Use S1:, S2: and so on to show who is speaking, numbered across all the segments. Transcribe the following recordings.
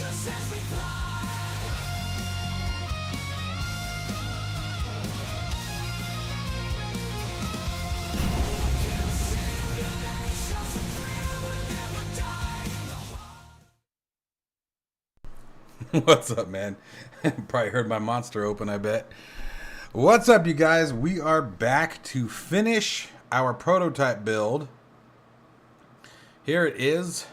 S1: What's up, man? Probably heard my monster open, I bet. What's up, you guys? We are back to finish our prototype build. Here it is.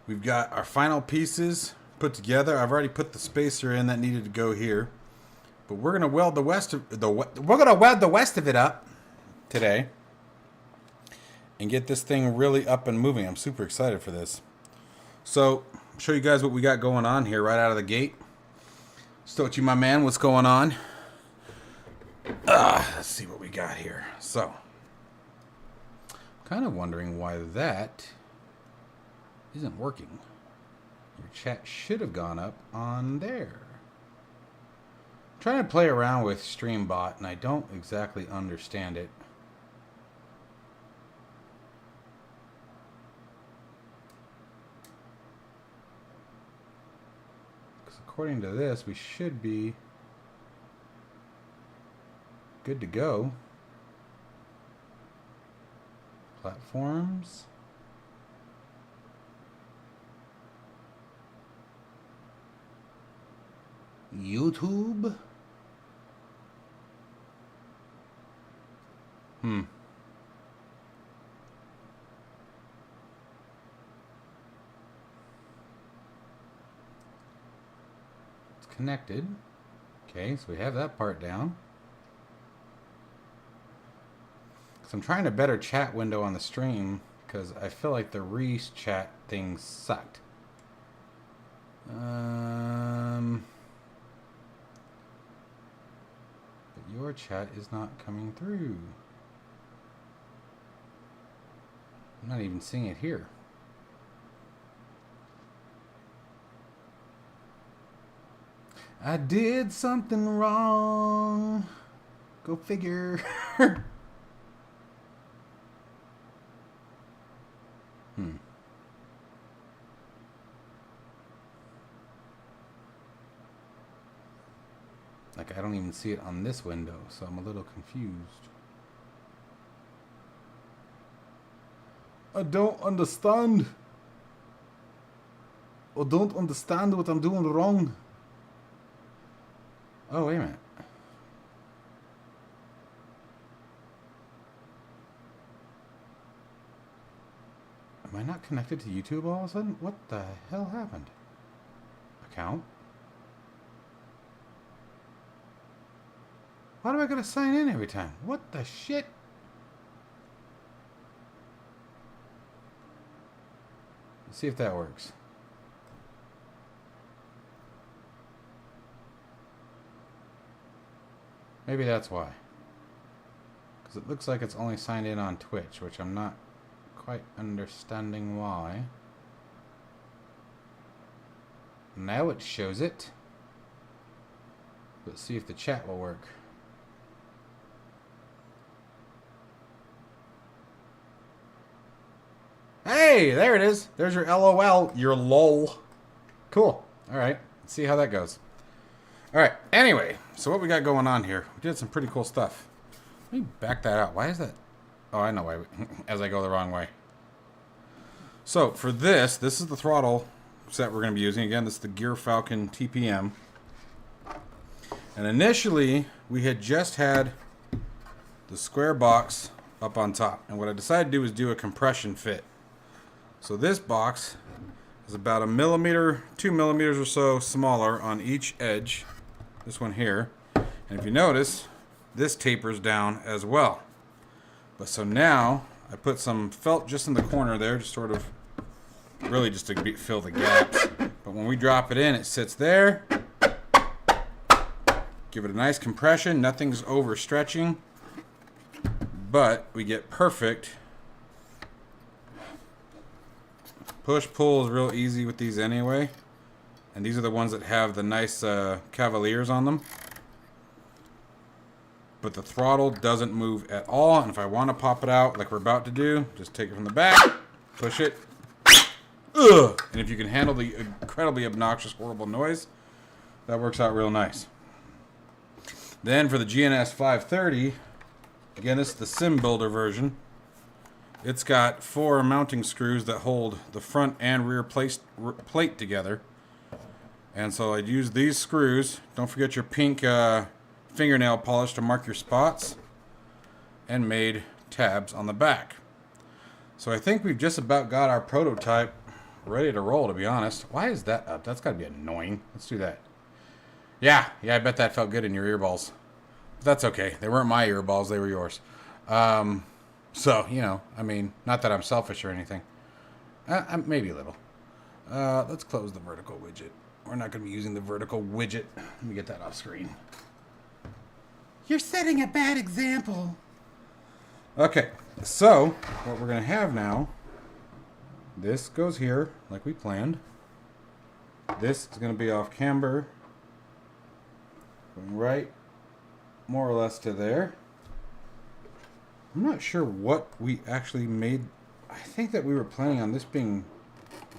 S1: We've got our final pieces put together. I've already put the spacer in that needed to go here, but we're gonna weld the rest of it up today and get this thing really up and moving. I'm super excited for this. So, show you guys what we got going on here right out of the gate. Stochi, my man, what's going on? Let's see what we got here. So, kind of wondering why that isn't working. Your chat should have gone up on there. I'm trying to play around with StreamBot, and I don't exactly understand it. According to this, we should be good to go. Platforms. YouTube. Connected. Okay, so we have that part down. So I'm trying to better chat window on the stream because I feel like the re-chat thing sucked. But your chat is not coming through. I'm not even seeing it here. I did something wrong. Go figure. Like, I don't even see it on this window, so I'm a little confused. I don't understand. I don't understand what I'm doing wrong. Oh, wait a minute. Am I not connected to YouTube all of a sudden? What the hell happened? Account? Why do I gotta sign in every time? What the shit? Let's see if that works. Maybe that's why. Because it looks like it's only signed in on Twitch, which I'm not quite understanding why. Now it shows it. Let's see if the chat will work. Hey, there it is. There's your LOL, your LOL. Cool. All right. Let's see how that goes. All right. Anyway, so what we got going on here? We did some pretty cool stuff. Let me back that out. Why is that? Oh, I know why. As I go the wrong way. So for this is the throttle set we're going to be using. Again, this is the Gear Falcon TPM. And initially, we had just had the square box up on top. And what I decided to do was do a compression fit. So this box is about 1 millimeter, 2 millimeters or so smaller on each edge. This one here. And if you notice, this tapers down as well. But so now, I put some felt just in the corner there, just sort of, really just to fill the gaps. But when we drop it in, it sits there. Give it a nice compression, nothing's overstretching. But we get perfect. Push-pull is real easy with these anyway. And these are the ones that have the nice cavaliers on them. But the throttle doesn't move at all. And if I want to pop it out like we're about to do, just take it from the back, push it. ugh. And if you can handle the incredibly obnoxious, horrible noise, that works out real nice. Then for the GNS 530, again, this is the Sim Builder version. It's got 4 mounting screws that hold the front and rear plate together. And so I'd use these screws. Don't forget your pink fingernail polish to mark your spots. And made tabs on the back. So I think we've just about got our prototype ready to roll, to be honest. Why is that up? That's got to be annoying. Let's do that. Yeah, I bet that felt good in your earballs. But that's okay. They weren't my earballs. They were yours. So, you know, I mean, not that I'm selfish or anything. Maybe a little. Let's close the vertical widget. We're not going to be using the vertical widget. Let me get that off screen. You're setting a bad example. Okay, so what we're going to have now, this goes here like we planned. This is going to be off camber. Going right more or less to there. I'm not sure what we actually made. I think that we were planning on this being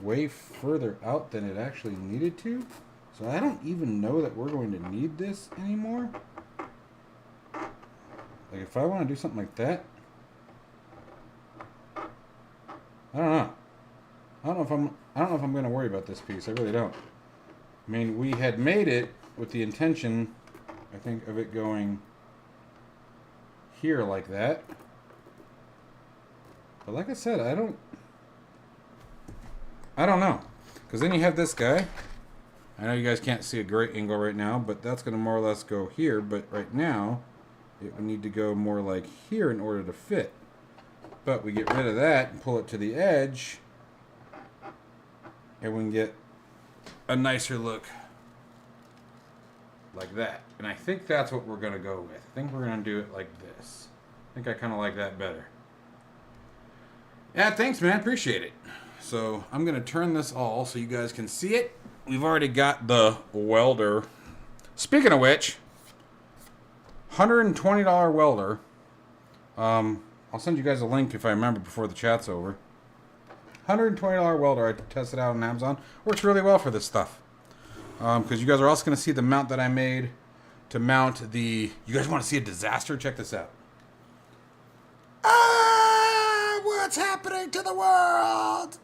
S1: way further out than it actually needed to. So I don't even know that we're going to need this anymore. Like if I want to do something like that, I don't know. I don't know if I'm going to worry about this piece. I really don't. I mean, we had made it with the intention, I think, of it going here like that. But like I said, I don't know. Because then you have this guy. I know you guys can't see a great angle right now, but that's going to more or less go here. But right now, it would need to go more like here in order to fit. But we get rid of that and pull it to the edge, and we can get a nicer look like that. And I think that's what we're going to go with. I think we're going to do it like this. I think I kind of like that better. Yeah, thanks, man. Appreciate it. So I'm going to turn this all so you guys can see it. We've already got the welder. Speaking of which, $120 welder. I'll send you guys a link if I remember before the chat's over. $120 welder. I tested out on Amazon. Works really well for this stuff. Because you guys are also going to see the mount that I made to mount the... You guys want to see a disaster? Check this out. What's happening to the world?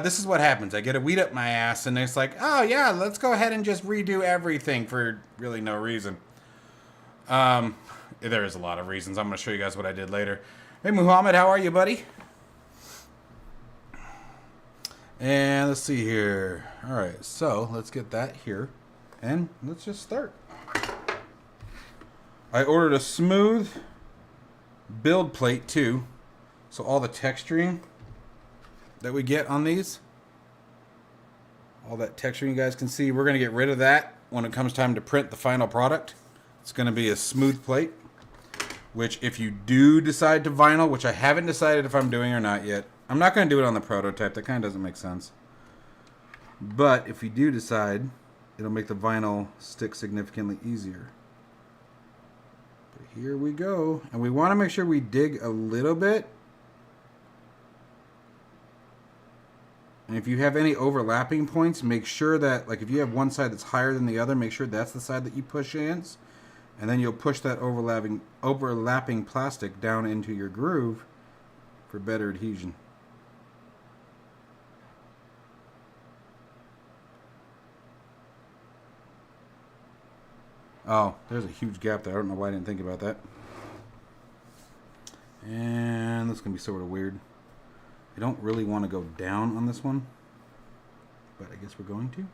S1: This is what happens. I get a weed up my ass, and it's like, oh yeah, let's go ahead and just redo everything for really no reason. There is a lot of reasons. I'm going to show you guys what I did later. Hey, Muhammad, how are you, buddy? And let's see here. All right, so let's get that here, and let's just start. I ordered a smooth build plate too, so all the texturing that we get on these, all that texturing you guys can see, we're going to get rid of that when it comes time to print the final product. It's going to be a smooth plate, which if you do decide to vinyl, which I haven't decided if I'm doing or not yet. I'm not going to do it on the prototype. That kind of doesn't make sense. But if you do decide, it'll make the vinyl stick significantly easier. But here we go. And we want to make sure we dig a little bit. And if you have any overlapping points, make sure that, like if you have one side that's higher than the other, make sure that's the side that you push against. And then you'll push that overlapping plastic down into your groove for better adhesion. Oh, there's a huge gap there. I don't know why I didn't think about that. And this is going to be sort of weird. I don't really want to go down on this one, but I guess we're going to.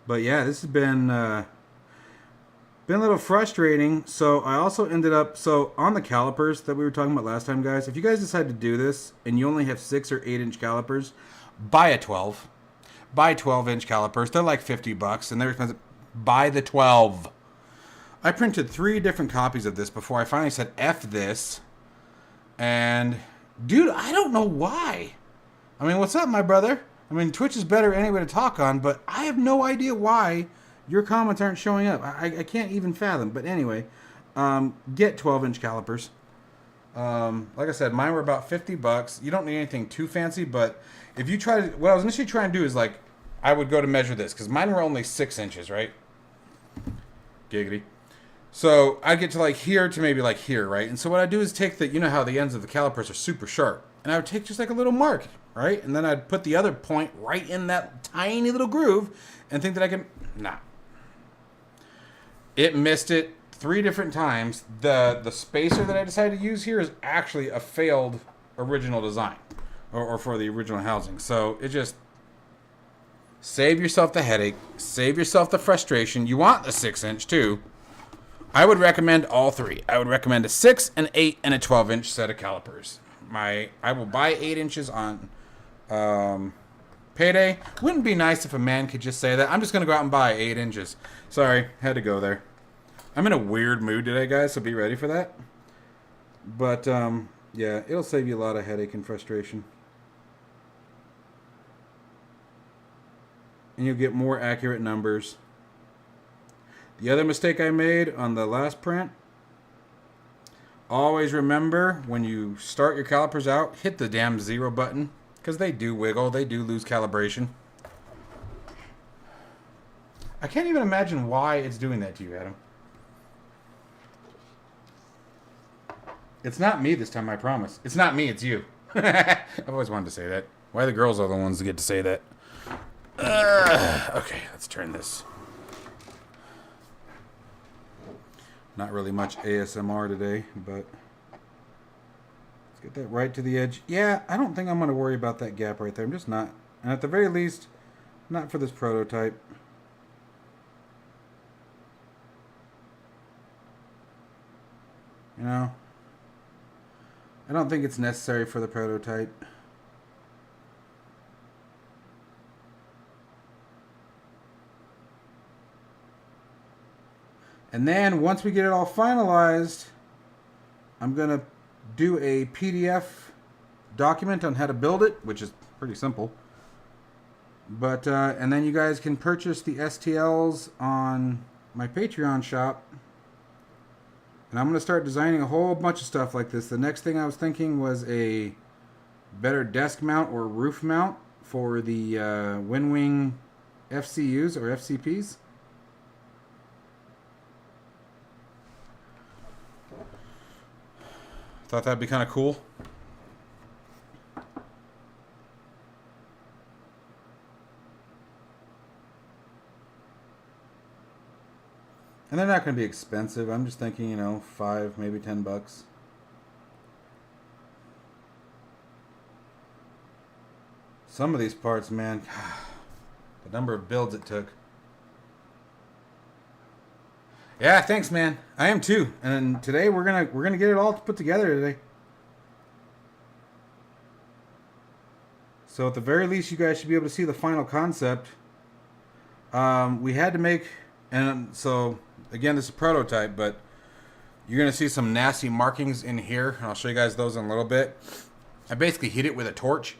S1: But yeah, this has been a little frustrating. So I also ended up, so on the calipers that we were talking about last time, guys, if you guys decide to do this and you only have 6 or 8 inch calipers, buy a 12. Buy 12-inch calipers. They're like $50 and they're expensive. Buy the 12. I printed 3 different copies of this before I finally said F this. And dude, I don't know why. I mean, what's up, my brother? I mean, Twitch is better anyway to talk on, but I have no idea why your comments aren't showing up. I can't even fathom. But anyway, get 12-inch calipers. Like I said, mine were about 50 bucks. You don't need anything too fancy, but if you try to, what I was initially trying to do is like, I would go to measure this because mine were only 6 inches, right? Giggity. So I'd get to like here to maybe like here, right? And so what I do is take the, you know how the ends of the calipers are super sharp, and I would take just like a little mark, right? And then I'd put the other point right in that tiny little groove and think that I can, nah. It missed it 3 different times. The spacer that I decided to use here is actually a failed original design, or for the original housing. So it just, save yourself the headache, save yourself the frustration. You want the 6-inch too. I would recommend all 3. I would recommend a 6, an 8, and a 12-inch set of calipers. I will buy 8 inches on payday. Wouldn't be nice if a man could just say that. I'm just going to go out and buy 8 inches. Sorry, had to go there. I'm in a weird mood today, guys, so be ready for that. But, yeah, it'll save you a lot of headache and frustration. And you'll get more accurate numbers. The other mistake I made on the last print, always remember when you start your calipers out, hit the damn 0 button, because they do wiggle, they do lose calibration. I can't even imagine why it's doing that to you, Adam. It's not me this time, I promise. It's not me, it's you. I've always wanted to say that. Why the girls are the ones that get to say that? Okay, let's turn this. Not really much ASMR today, but let's get that right to the edge. Yeah, I don't think I'm going to worry about that gap right there. I'm just not. And at the very least, not for this prototype. You know, I don't think it's necessary for the prototype. And then once we get it all finalized, I'm going to do a PDF document on how to build it, which is pretty simple. But and then you guys can purchase the STLs on my Patreon shop. And I'm going to start designing a whole bunch of stuff like this. The next thing I was thinking was a better desk mount or roof mount for the WinWing FCUs or FCPs. Thought that'd be kind of cool. And they're not going to be expensive. I'm just thinking, you know, 5, maybe 10 bucks. Some of these parts, man, the number of builds it took. Yeah, thanks, man. I am too. And today we're gonna get it all put together today. So at the very least, you guys should be able to see the final concept. We had to make, and so again, this is a prototype, but you're gonna see some nasty markings in here, and I'll show you guys those in a little bit. I basically hit it with a torch,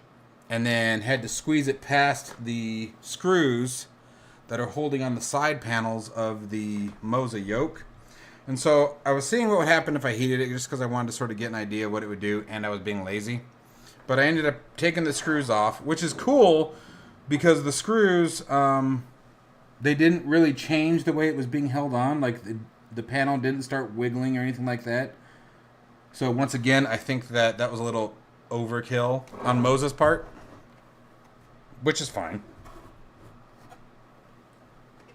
S1: and then had to squeeze it past the screws that are holding on the side panels of the Moza Yoke. And so I was seeing what would happen if I heated it, just because I wanted to sort of get an idea of what it would do, and I was being lazy. But I ended up taking the screws off, which is cool because the screws, they didn't really change the way it was being held on. Like the panel didn't start wiggling or anything like that. So once again, I think that was a little overkill on Moza's part, which is fine.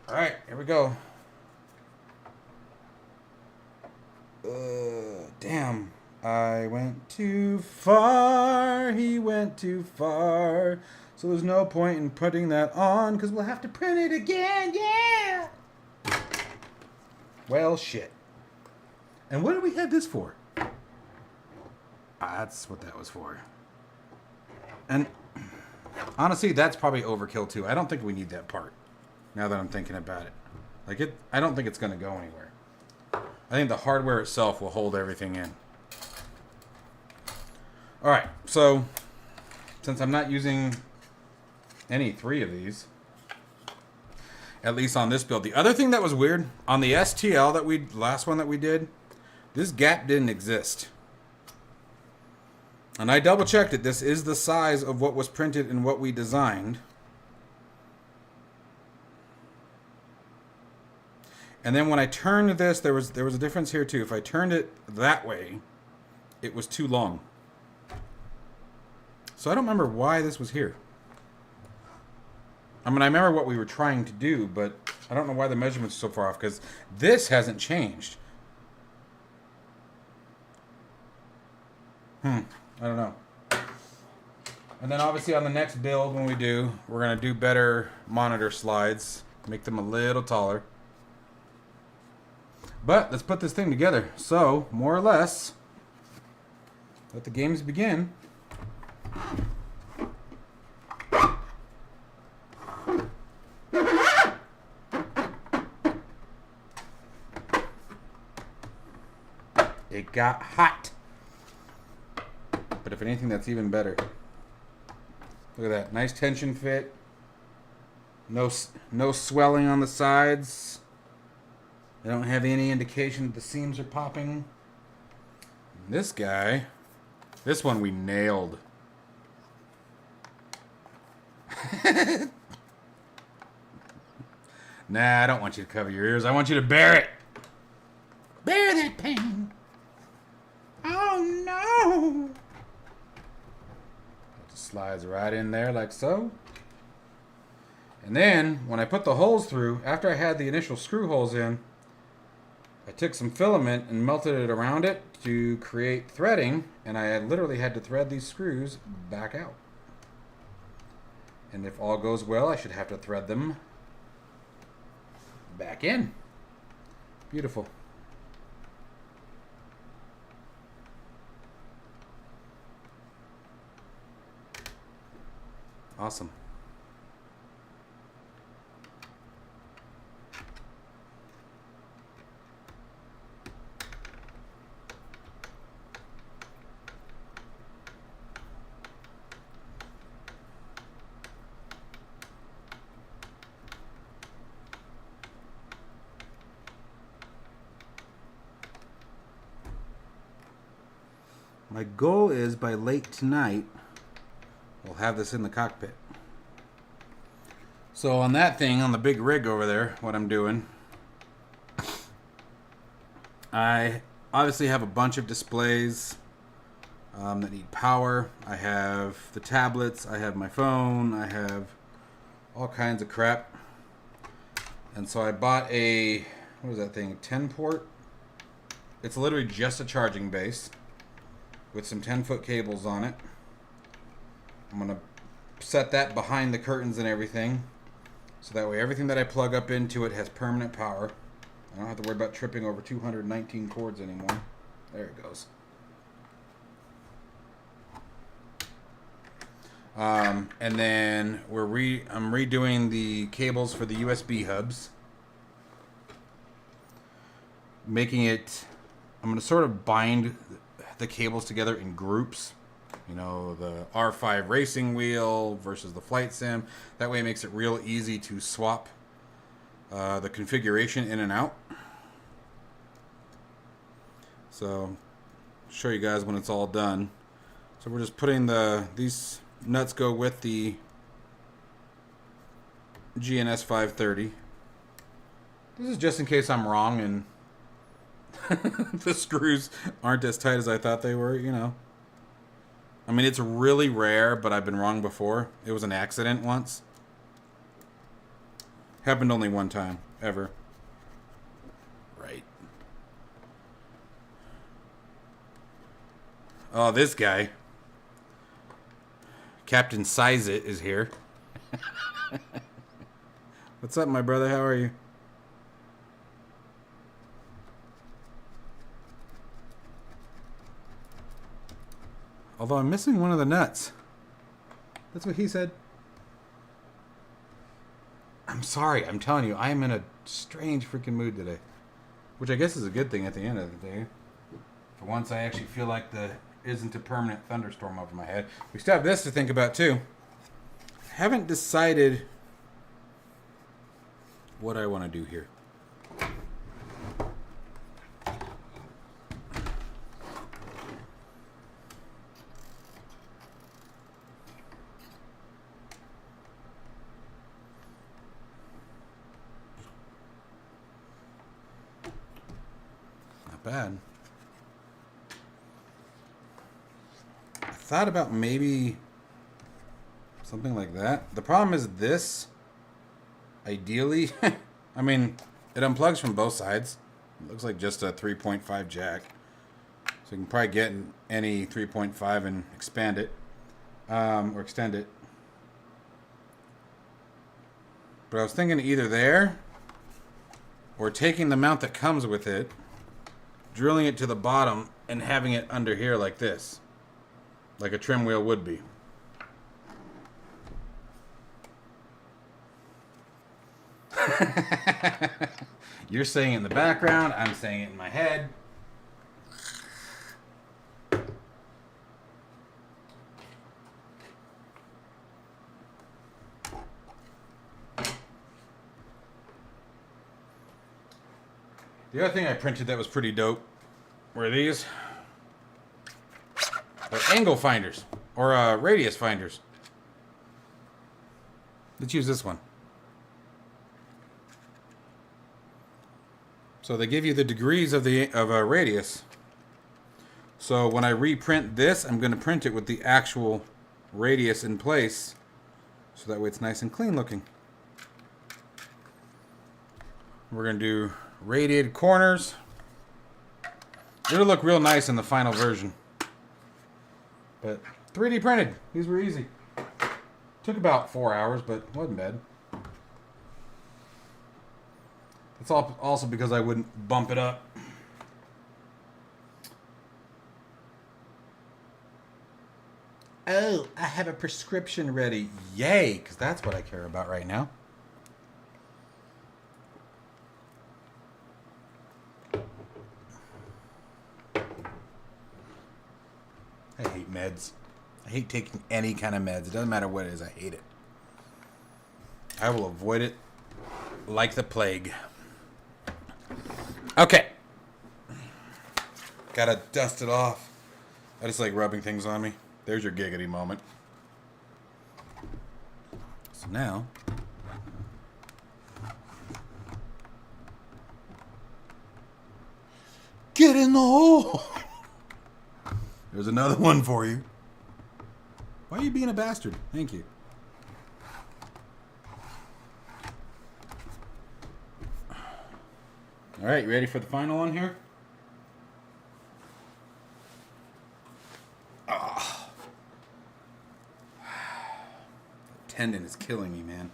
S1: All right, here we go. Damn. I went too far. He went too far. So there's no point in putting that on because we'll have to print it again. Yeah. Well, shit. And what did we have this for? That's what that was for. And honestly, that's probably overkill too. I don't think we need that part. Now that I'm thinking about it, I don't think it's going to go anywhere. I think the hardware itself will hold everything in. All right, so since I'm not using any 3 of these, at least on this build, the other thing that was weird on the STL last one that we did, this gap didn't exist. And I double checked it. This is the size of what was printed and what we designed. And then when I turned this, there was a difference here too. If I turned it that way, it was too long. So I don't remember why this was here. I mean, I remember what we were trying to do, but I don't know why the measurements are so far off, because this hasn't changed. I don't know. And then obviously on the next build, when we do, we're going to do better monitor slides. Make them a little taller. But let's put this thing together. So, more or less, let the games begin. It got hot. But if anything, that's even better. Look at that. Nice tension fit. No swelling on the sides. I don't have any indication that the seams are popping. This guy, this one we nailed. Nah, I don't want you to cover your ears. I want you to bear it. Bear that pain. Oh no. It just slides right in there like so. And then when I put the holes through, after I had the initial screw holes in, I took some filament and melted it around it to create threading, and I literally had to thread these screws back out. And if all goes well, I should have to thread them back in. Beautiful. Awesome. My goal is by late tonight, we'll have this in the cockpit. So on that thing, on the big rig over there, what I'm doing, I obviously have a bunch of displays that need power. I have the tablets, I have my phone, I have all kinds of crap. And so I bought a, what is that thing, 10 port? It's literally just a charging base with some 10-foot cables on it. I'm going to set that behind the curtains and everything, so that way everything that I plug up into it has permanent power. I don't have to worry about tripping over 219 cords anymore. There it goes. And then I'm redoing the cables for the USB hubs, making it, I'm going to sort of bind the cables together in groups. You know, the R5 racing wheel versus the flight sim. That way it makes it real easy to swap the configuration in and out. So, show you guys when it's all done. So we're just putting these nuts go with the GNS 530. This is just in case I'm wrong and the screws aren't as tight as I thought they were, you know. I mean, it's really rare, but I've been wrong before. It was an accident once. Happened only one time, ever. Right. Oh, this guy. Captain Size It is here. What's up, my brother? How are you? Although I'm missing one of the nuts. That's what he said. I'm sorry. I'm telling you, I am in a strange freaking mood today. Which I guess is a good thing at the end of the day. For once, I actually feel like there isn't a permanent thunderstorm over my head. We still have this to think about, too. Haven't decided what I want to do here. bad. I thought about maybe something like that. The problem is this, ideally, I mean, it unplugs from both sides. It looks like just a 3.5 jack. So you can probably get any 3.5 and expand it, or extend it. But I was thinking either there, or taking the mount that comes with it, drilling it to the bottom, and having it under here like this. Like a trim wheel would be. You're saying it in the background, I'm saying it in my head. The other thing I printed that was pretty dope were these. They're angle finders, or radius finders. Let's use this one. So they give you the degrees of a radius. So when I reprint this, I'm going to print it with the actual radius in place, so that way it's nice and clean looking. We're going to do radiated corners. It'll look real nice in the final version. But 3D printed. These were easy. Took about 4 hours, but wasn't bad. It's also because I wouldn't bump it up. Oh, I have a prescription ready. Yay, because that's what I care about right now. I hate meds. I hate taking any kind of meds. It doesn't matter what it is. I hate it. I will avoid it like the plague. Okay. Gotta dust it off. I just like rubbing things on me. There's your giggity moment. So now, get in the hole. There's another one for you. Why are you being a bastard? Thank you. All right, you ready for the final one here? Oh. The tendon is killing me, man.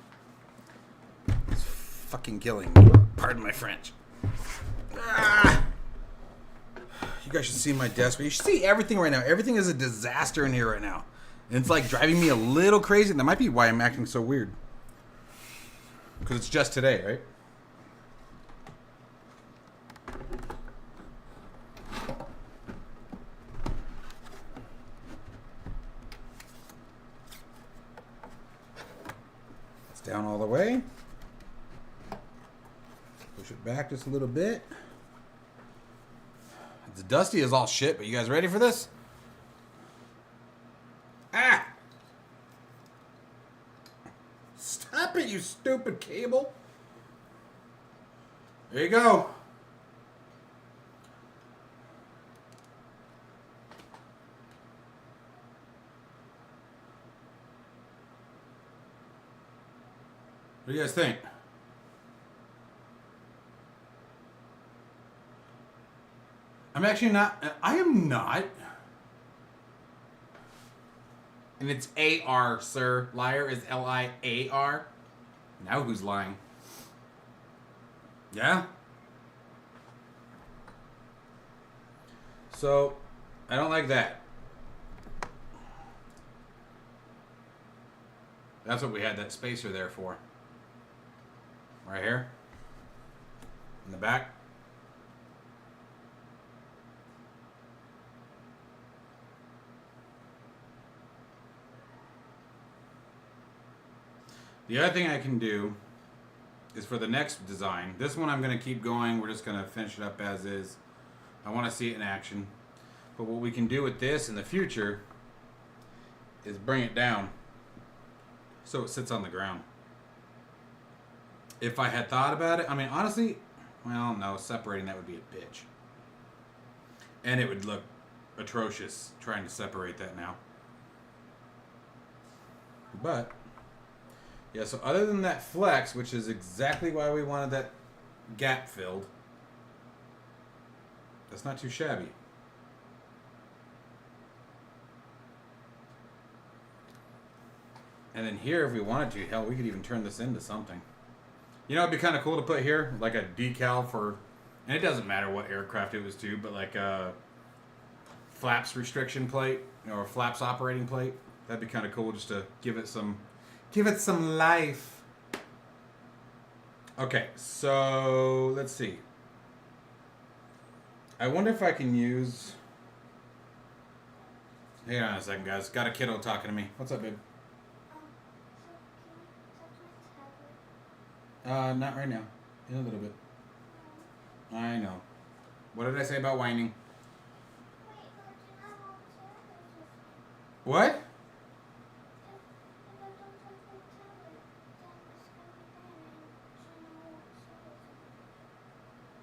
S1: It's fucking killing me. Pardon my French. Ah. You guys should see my desk. You should see everything right now. Everything is a disaster in here right now. And it's like driving me a little crazy. That might be why I'm acting so weird. Because it's just today, right? It's down all the way. Push it back just a little bit. It's dusty as all shit, but you guys ready for this? Ah! Stop it, you stupid cable. There you go. What do you guys think? I'm actually not. I am not. And it's A-R, sir. Liar is L-I-A-R. Now who's lying? Yeah? So, I don't like that. That's what we had that spacer there for. Right here. In the back. The other thing I can do is for the next design. This one I'm going to keep going. We're just going to finish it up as is. I want to see it in action. But what we can do with this in the future is bring it down so it sits on the ground. If I had thought about it, I mean, honestly, well, no, separating that would be a bitch. And it would look atrocious trying to separate that now. But, yeah, so other than that flex, which is exactly why we wanted that gap filled, that's not too shabby. And then here, if we wanted to, hell, we could even turn this into something. You know, it'd be kind of cool to put here, like a decal for, and it doesn't matter what aircraft it was to, but like a flaps restriction plate or a flaps operating plate. That'd be kind of cool just to give it some life. Okay, so let's see. I wonder if I can use. Hang on a second, guys. Got a kiddo talking to me. What's up, babe? Not right now. In a little bit. I know. What did I say about whining? What?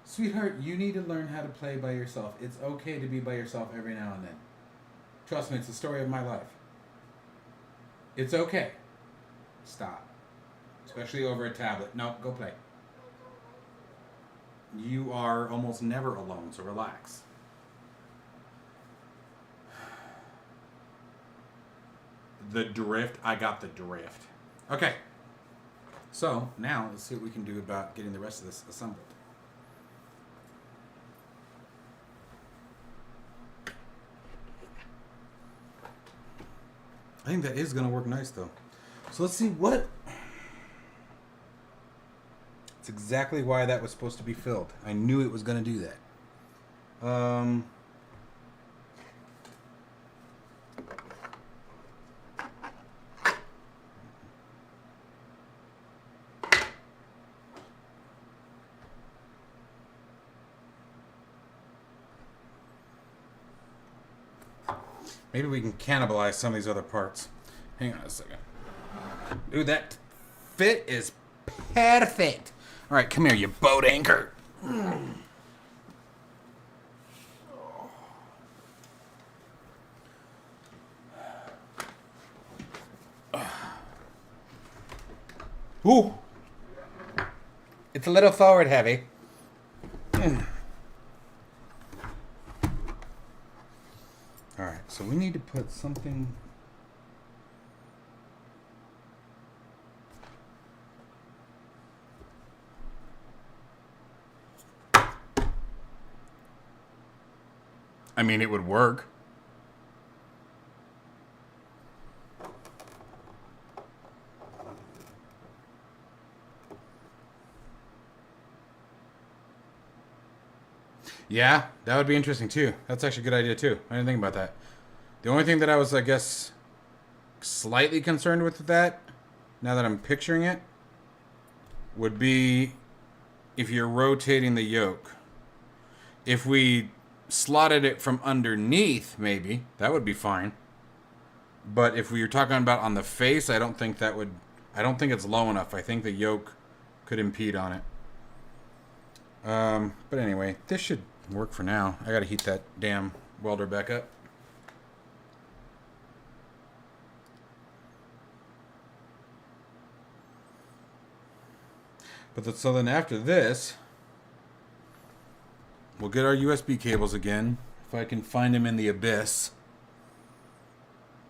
S1: Sweetheart, you need to learn how to play by yourself. It's okay to be by yourself every now and then. Trust me, it's the story of my life. It's okay. Stop. Especially over a tablet. No, go play. You are almost never alone, so relax. The drift. I got the drift. Okay. So, now let's see what we can do about getting the rest of this assembled. I think that is going to work nice, though. So let's see what... It's exactly why that was supposed to be filled. I knew it was going to do that. Maybe we can cannibalize some of these other parts. Hang on a second. Dude, that fit is perfect. All right, come here, you boat anchor. Ooh. It's a little forward heavy. Alright, so we need to put something... I mean, it would work. Yeah, that would be interesting too. That's actually a good idea too. I didn't think about that. The only thing that I was, I guess, slightly concerned with that, now that I'm picturing it, would be if you're rotating the yoke. If we slotted it from underneath, maybe, that would be fine. But if we were talking about on the face, I don't think it's low enough. I think the yoke could impede on it. But anyway, this should work for now. I gotta heat that damn welder back up. But so then after this, we'll get our USB cables again. If I can find them in the abyss.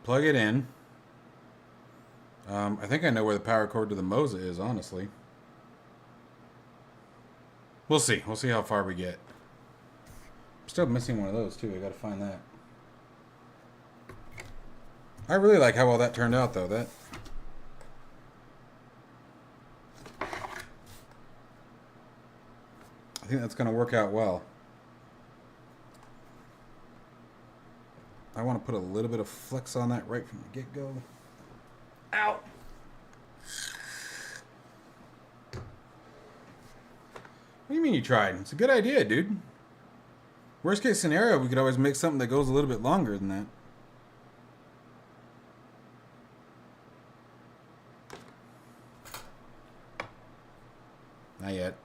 S1: Plug it in. I think I know where the power cord to the Moza is, honestly. We'll see. We'll see how far we get. I'm still missing one of those, too. I gotta find that. I really like how well that turned out, though. I think that's gonna work out well. I want to put a little bit of flex on that right from the get-go. Ow! What do you mean you tried? It's a good idea, dude. Worst case scenario, we could always make something that goes a little bit longer than that. Not yet.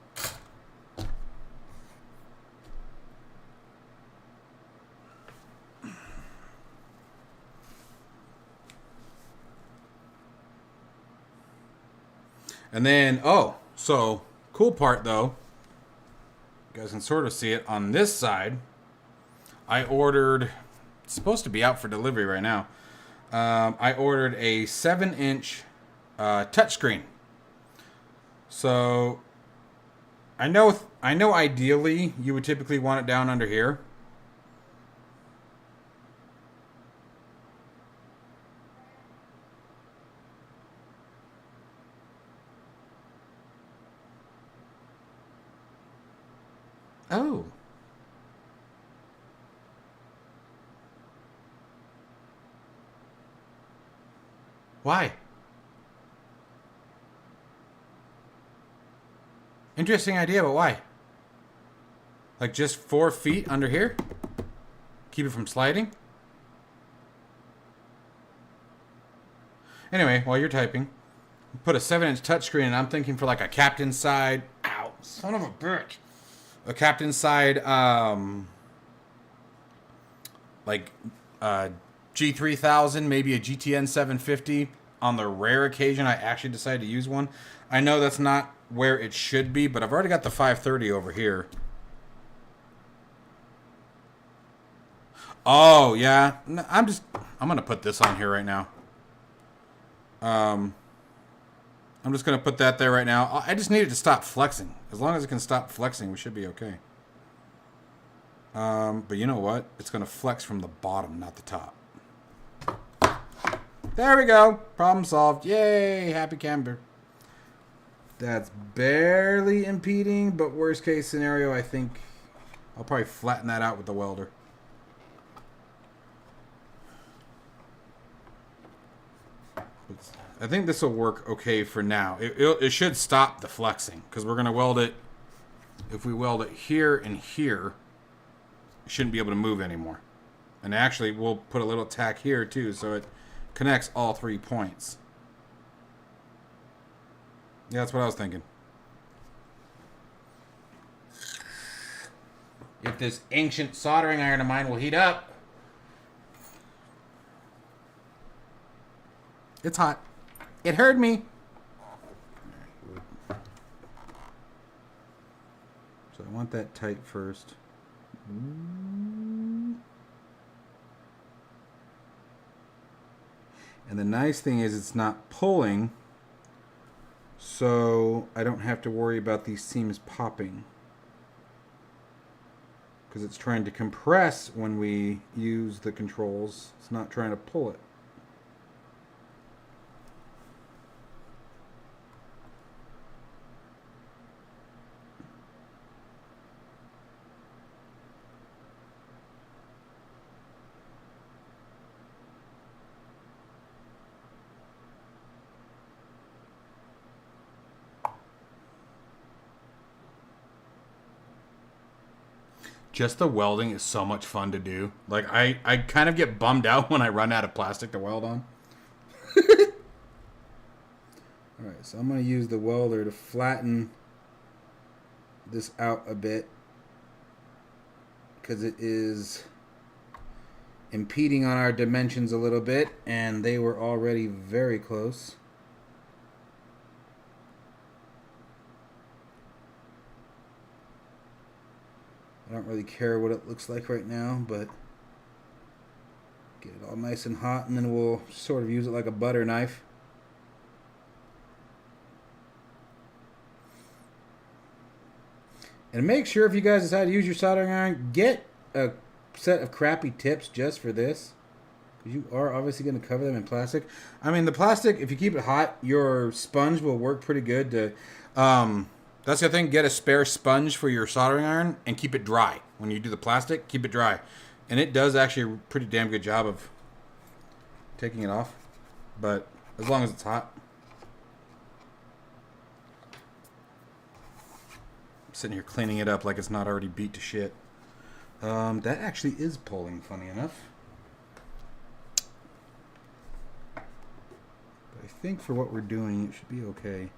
S1: And then, oh, so cool part though, you guys can sort of see it on this side. I ordered, it's supposed to be out for delivery right now. I ordered a 7-inch touchscreen. So I know ideally you would typically want it down under here. Oh. Why? Interesting idea, but why? Like just 4 feet under here? Keep it from sliding? Anyway, while you're typing, put a 7-inch touchscreen, and I'm thinking for like a captain side. Ow, son of a bitch. A captain side, like G3000, maybe a GTN 750. On the rare occasion I actually decide to use one. I know that's not where it should be, but I've already got the 530 over here. Oh, yeah. I'm going to put this on here right now. I'm just going to put that there right now. I just need it to stop flexing. As long as it can stop flexing, we should be okay. But you know what? It's going to flex from the bottom, not the top. There we go. Problem solved. Yay. Happy camper. That's barely impeding, but worst case scenario, I think I'll probably flatten that out with the welder. I think this will work okay for now. It should stop the flexing because we're going to weld it. If we weld it here and here, it shouldn't be able to move anymore. And actually, we'll put a little tack here too so it connects all 3 points. Yeah, that's what I was thinking. If this ancient soldering iron of mine will heat up. It's hot. It heard me. So I want that tight first. And the nice thing is it's not pulling, so I don't have to worry about these seams popping. Because it's trying to compress when we use the controls. It's not trying to pull it. Just the welding is so much fun to do. Like, I kind of get bummed out when I run out of plastic to weld on. Alright, so I'm going to use the welder to flatten this out a bit. Because it is impeding on our dimensions a little bit. And they were already very close. I don't really care what it looks like right now, but get it all nice and hot, and then we'll sort of use it like a butter knife. And make sure if you guys decide to use your soldering iron, get a set of crappy tips just for this. Because you are obviously going to cover them in plastic. I mean, the plastic, if you keep it hot, your sponge will work pretty good to... that's the thing. Get a spare sponge for your soldering iron and keep it dry. When you do the plastic, keep it dry. And it does actually a pretty damn good job of taking it off. But as long as it's hot. I'm sitting here cleaning it up like it's not already beat to shit. That actually is pulling, funny enough. But I think for what we're doing, it should be okay.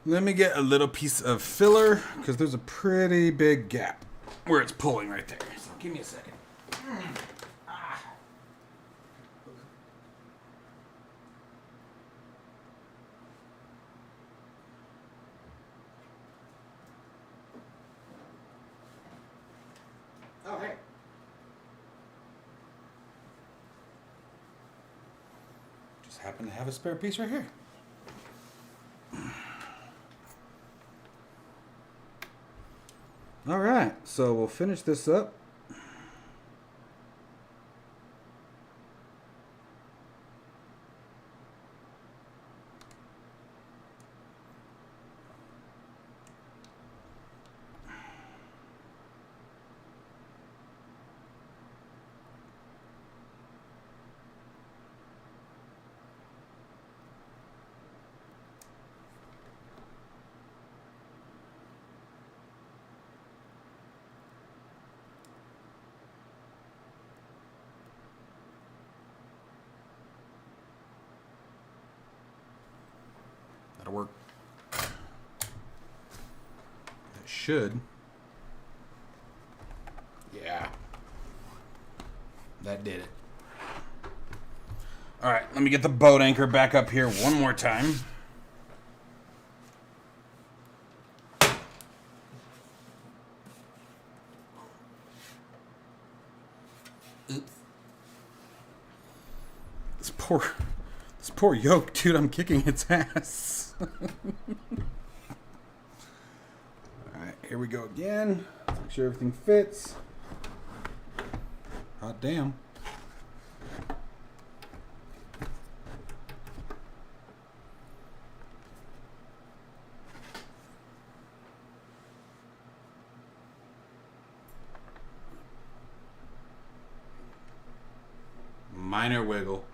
S1: Let me get a little piece of filler, because there's a pretty big gap where it's pulling right there. So give me a second. Oh, hey. Just happen to have a spare piece right here. All right, so we'll finish this up. That'll work. That should. Yeah. That did it. All right, let me get the boat anchor back up here one more time. Oops. This poor yoke, dude, I'm kicking its ass. Alright, here we go again. Let's make sure everything fits. Hot damn. Minor wiggle.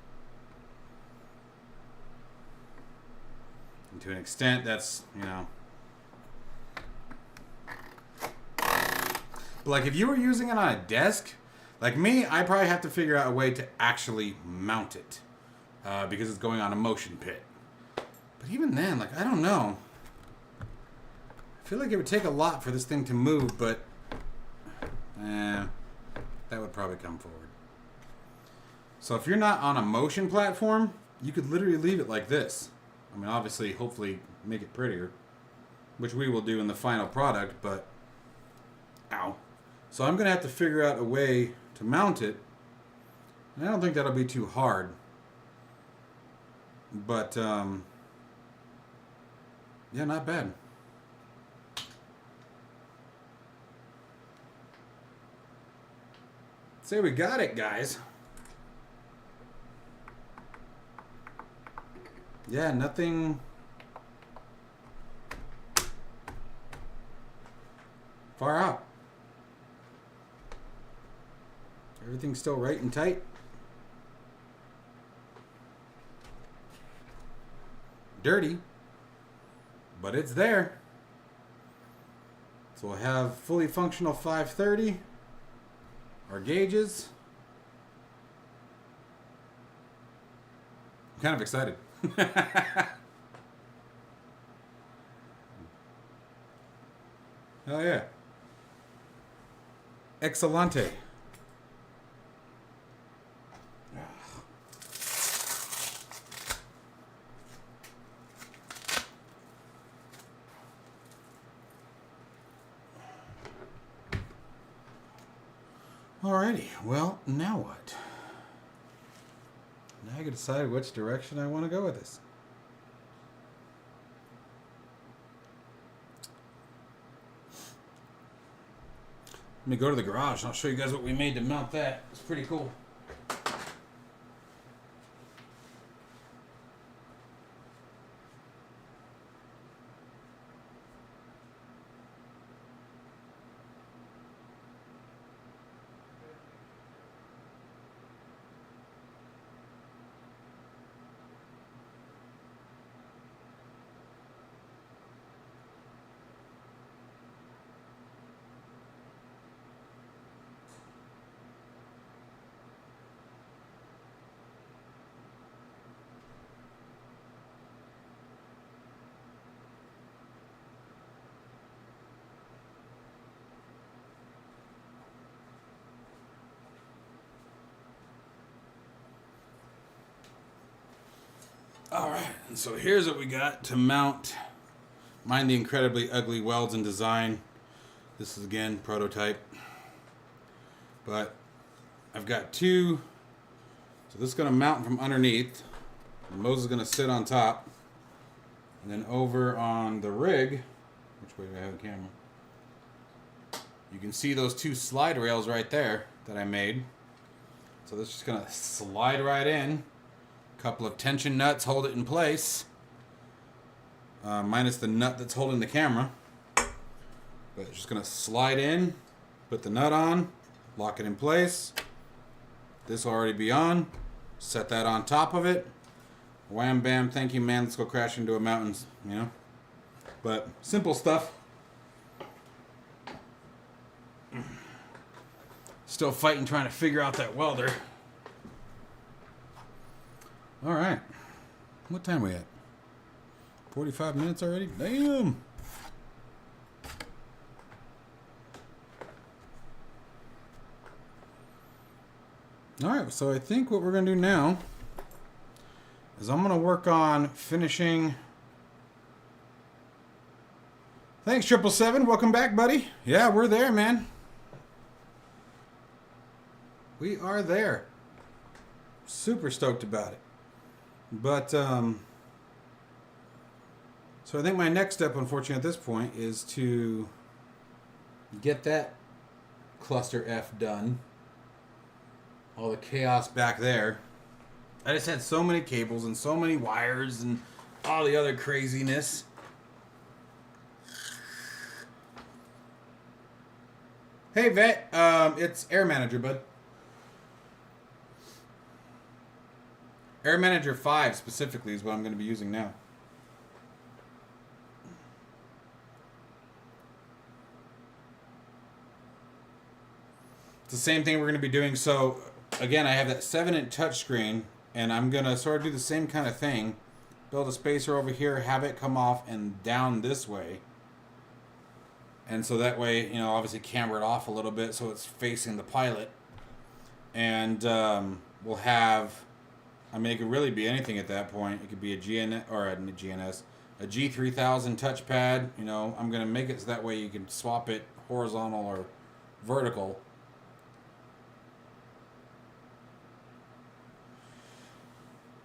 S1: And to an extent, that's, you know. But like if you were using it on a desk, like me, I probably have to figure out a way to actually mount it. Because it's going on a motion pit. But even then, like, I don't know. I feel like it would take a lot for this thing to move, but that would probably come forward. So if you're not on a motion platform, you could literally leave it like this. I mean, obviously, hopefully make it prettier, which we will do in the final product, but ow. So I'm going to have to figure out a way to mount it. And I don't think that'll be too hard. But, yeah, not bad. Say we got it, guys. Yeah, nothing far out. Everything's still right and tight. Dirty, but it's there. So we'll have fully functional 530. Our gauges. I'm kind of excited. Oh yeah. Excellente. Alrighty, well, now what? Now I gotta decide which direction I want to go with this. Let me go to the garage and I'll show you guys what we made to mount that. It's pretty cool. Alright, and so here's what we got to mount. Mind the incredibly ugly welds and design. This is again prototype. But I've got two. So this is going to mount from underneath. And Moza's going to sit on top. And then over on the rig, which way do I have the camera? You can see those two slide rails right there that I made. So this is just going to slide right in. A couple of tension nuts hold it in place. Minus the nut that's holding the camera. But it's just going to slide in, put the nut on, lock it in place. This will already be on. Set that on top of it. Wham, bam, thank you, man. Let's go crash into a mountain, you know. But simple stuff. Still fighting, trying to figure out that welder. All right. What time are we at? 45 minutes already? Damn. All right, so I think what we're going to do now is I'm going to work on finishing. Thanks, 777. Welcome back, buddy. Yeah, we're there, man. We are there. Super stoked about it. But, so I think my next step, unfortunately, at this point, is to get that cluster F done. All the chaos back there. I just had so many cables and so many wires and all the other craziness. Hey, Vet. It's Air Manager, bud. Air Manager 5 specifically is what I'm going to be using now. It's the same thing we're going to be doing. So, again, I have that 7-inch touchscreen, and I'm going to sort of do the same kind of thing. Build a spacer over here, have it come off and down this way. And so that way, you know, obviously camber it off a little bit so it's facing the pilot. And we'll have, I mean, it could really be anything at that point. It could be a GNS, or a GNS, a G3000 touchpad. You know, I'm going to make it so that way you can swap it horizontal or vertical.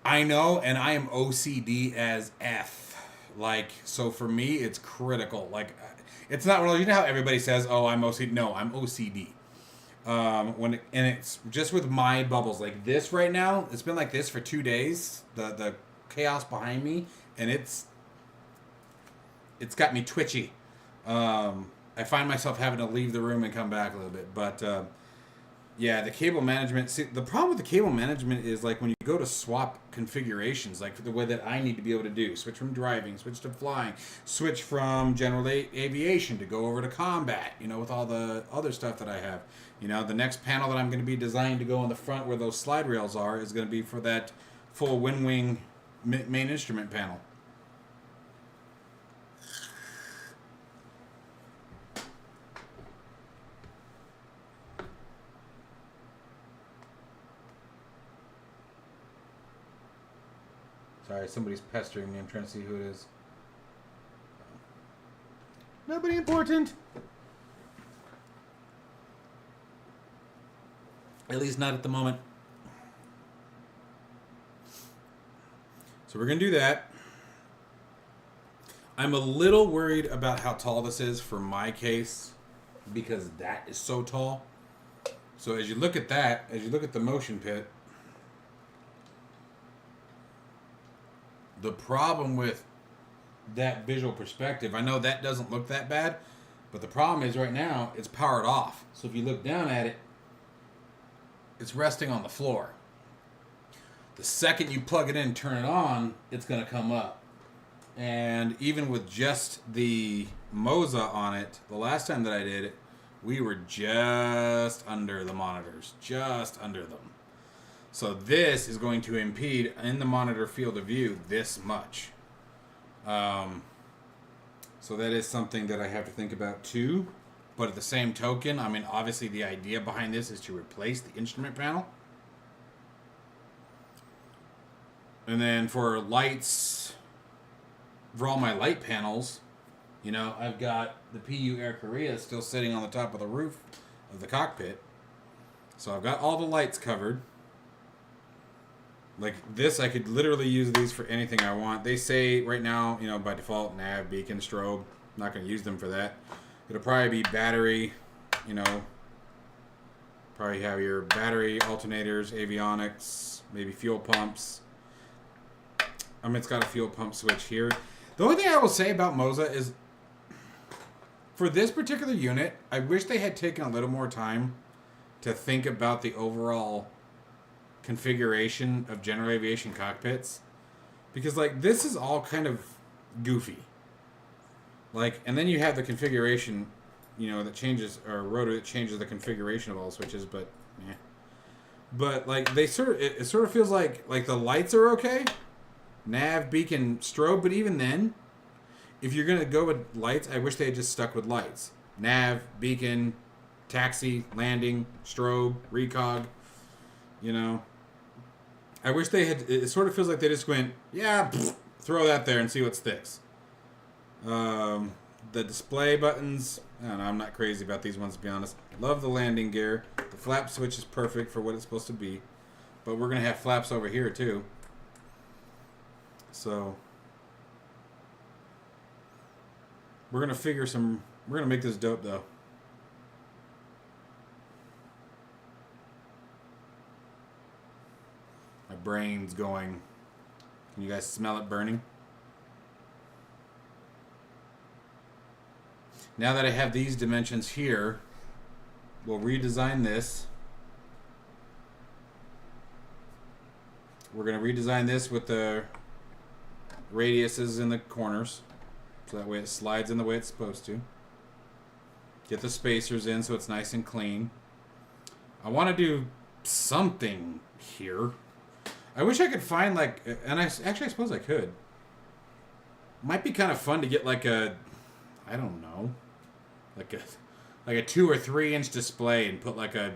S1: I know, and I am OCD as F. Like, so for me, it's critical. Like, it's not really, you know how everybody says, oh, I'm OCD? No, I'm OCD. And it's just with my bubbles. Like this right now, it's been like this for 2 days. The chaos behind me, and it's got me twitchy. I find myself having to leave the room and come back a little bit. But, yeah, the cable management. See, the problem with the cable management is like when you go to swap configurations, like the way that I need to be able to do, switch from driving, switch to flying, switch from general aviation to go over to combat, you know, with all the other stuff that I have. You know, the next panel that I'm going to be designing to go on the front where those slide rails are is going to be for that full wind wing main instrument panel. Sorry, somebody's pestering me. I'm trying to see who it is. Nobody important. At least not at the moment. So we're going to do that. I'm a little worried about how tall this is for my case because that is so tall. So as you look at that, as you look at the motion pit, the problem with that visual perspective, I know that doesn't look that bad, but the problem is right now it's powered off. So if you look down at it, it's resting on the floor. The second you plug it in, turn it on, it's going to come up. And even with just the Moza on it, the last time that I did it, we were just under the monitors, just under them. So this is going to impede in the monitor field of view this much. So that is something that I have to think about too. But at the same token, I mean, obviously the idea behind this is to replace the instrument panel. And then for lights, for all my light panels, you know, I've got the PU Air Korea still sitting on the top of the roof of the cockpit. So I've got all the lights covered. Like this, I could literally use these for anything I want. They say right now, you know, by default, nav, beacon, strobe. I'm not going to use them for that. It'll probably be battery, you know. Probably have your battery, alternators, avionics, maybe fuel pumps. I mean, it's got a fuel pump switch here. The only thing I will say about Moza is, for this particular unit, I wish they had taken a little more time to think about the overall configuration of general aviation cockpits. Because, like, this is all kind of goofy. Like, and then you have the configuration, you know, that changes, or rotor that changes the configuration of all switches, but, yeah. But, like, they sort of, it sort of feels like the lights are okay. Nav, beacon, strobe, but even then, if you're going to go with lights, I wish they had just stuck with lights. Nav, beacon, taxi, landing, strobe, recog, you know. I wish they had, it sort of feels like they just went, yeah, pfft, throw that there and see what sticks. The display buttons, I don't know, I'm not crazy about these ones, to be honest. Love the landing gear. The flap switch is perfect for what it's supposed to be. But we're going to have flaps over here, too. So, we're going to make this dope, though. My brain's going. Can you guys smell it burning? Now that I have these dimensions here, we'll redesign this. We're going to redesign this with the radiuses in the corners, so that way it slides in the way it's supposed to. Get the spacers in so it's nice and clean. I want to do something here. I wish I could find, like, and I suppose I could. Might be kind of fun to get like a, I don't know, like a 2 or 3 inch display and put like a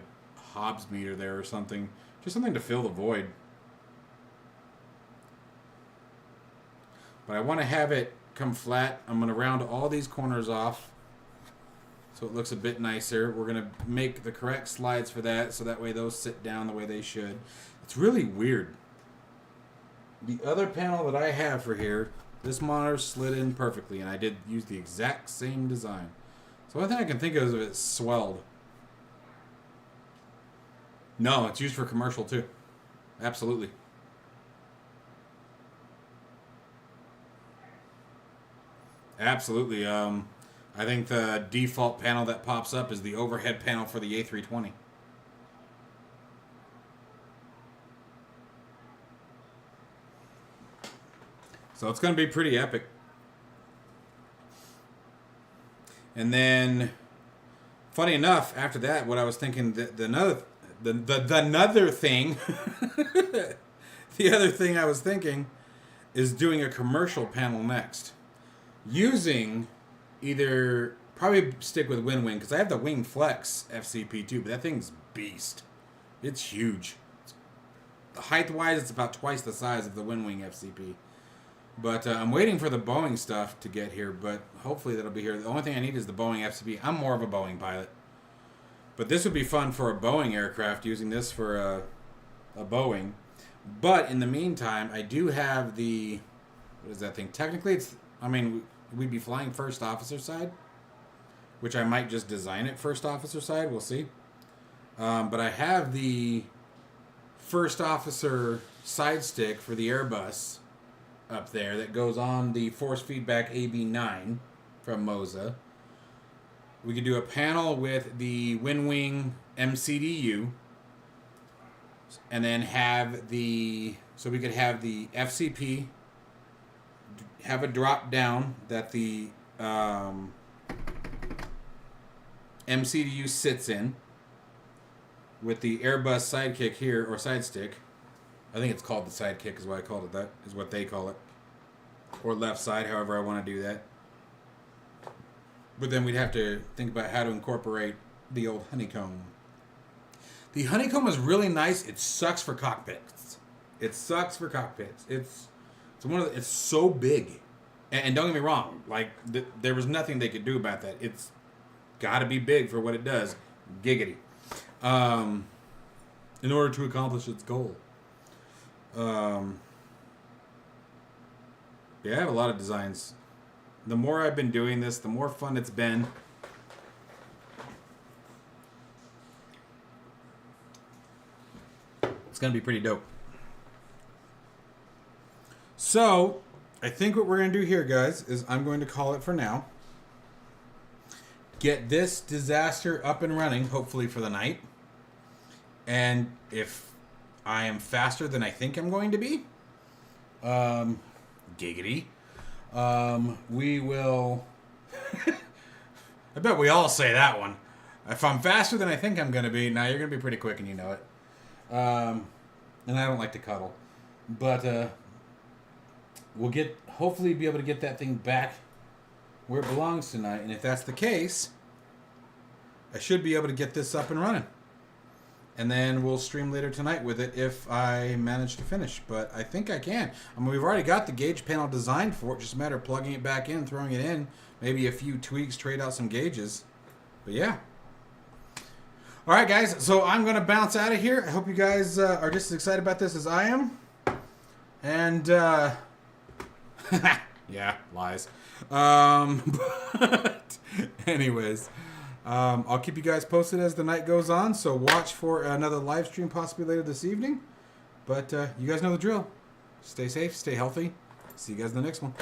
S1: Hobbs meter there or something. Just something to fill the void. But I want to have it come flat. I'm going to round all these corners off so it looks a bit nicer. We're going to make the correct slides for that so that way those sit down the way they should. It's really weird. The other panel that I have for here, this monitor slid in perfectly, and I did use the exact same design. So the only thing I can think of is if it's swelled. No, it's used for commercial too. Absolutely. Absolutely. I think the default panel that pops up is the overhead panel for the A320. So it's going to be pretty epic. And then, funny enough, after that, what I was thinking, the other thing I was thinking is doing a commercial panel next. Using either, probably stick with WinWing, because I have the Wing Flex FCP too, but that thing's beast. It's huge. Height-wise, it's about twice the size of the WinWing FCP. But I'm waiting for the Boeing stuff to get here, but hopefully that'll be here. The only thing I need is the Boeing FCP. I'm more of a Boeing pilot. But this would be fun for a Boeing aircraft, using this for a Boeing. But in the meantime, I do have the, what is that thing? Technically, it's, I mean, we'd be flying first officer side, which I might just design it first officer side. We'll see. But I have the first officer side stick for the Airbus up there that goes on the force feedback AB9 from Moza. We could do a panel with the WinWing MCDU, and then have the, so we could have the FCP have a drop down that the MCDU sits in, with the Airbus sidekick here, or side stick. I think it's called the sidekick is why I called it that, is what they call it. Or left side, however I want to do that. But then we'd have to think about how to incorporate the old honeycomb. The honeycomb is really nice. It sucks for cockpits. It sucks for cockpits. It's so big, and don't get me wrong. Like there was nothing they could do about that. It's got to be big for what it does. Giggity. In order to accomplish its goal. Yeah, I have a lot of designs. The more I've been doing this, the more fun it's been. It's going to be pretty dope. So, I think what we're going to do here, guys, is I'm going to call it for now. Get this disaster up and running, hopefully for the night. And if I am faster than I think I'm going to be, giggity, we will... I bet we all say that one. If I'm faster than I think I'm going to be, now you're going to be pretty quick and you know it. And I don't like to cuddle. But we'll hopefully be able to get that thing back where it belongs tonight. And if that's the case, I should be able to get this up and running. And then we'll stream later tonight with it if I manage to finish. But I think I can. I mean, we've already got the gauge panel designed for it. Just a matter of plugging it back in, throwing it in. Maybe a few tweaks, trade out some gauges. But yeah. All right, guys. So I'm going to bounce out of here. I hope you guys are just as excited about this as I am. And, yeah, lies. But anyways... I'll keep you guys posted as the night goes on, so watch for another live stream possibly later this evening. But you guys know the drill. Stay safe, stay healthy. See you guys in the next one.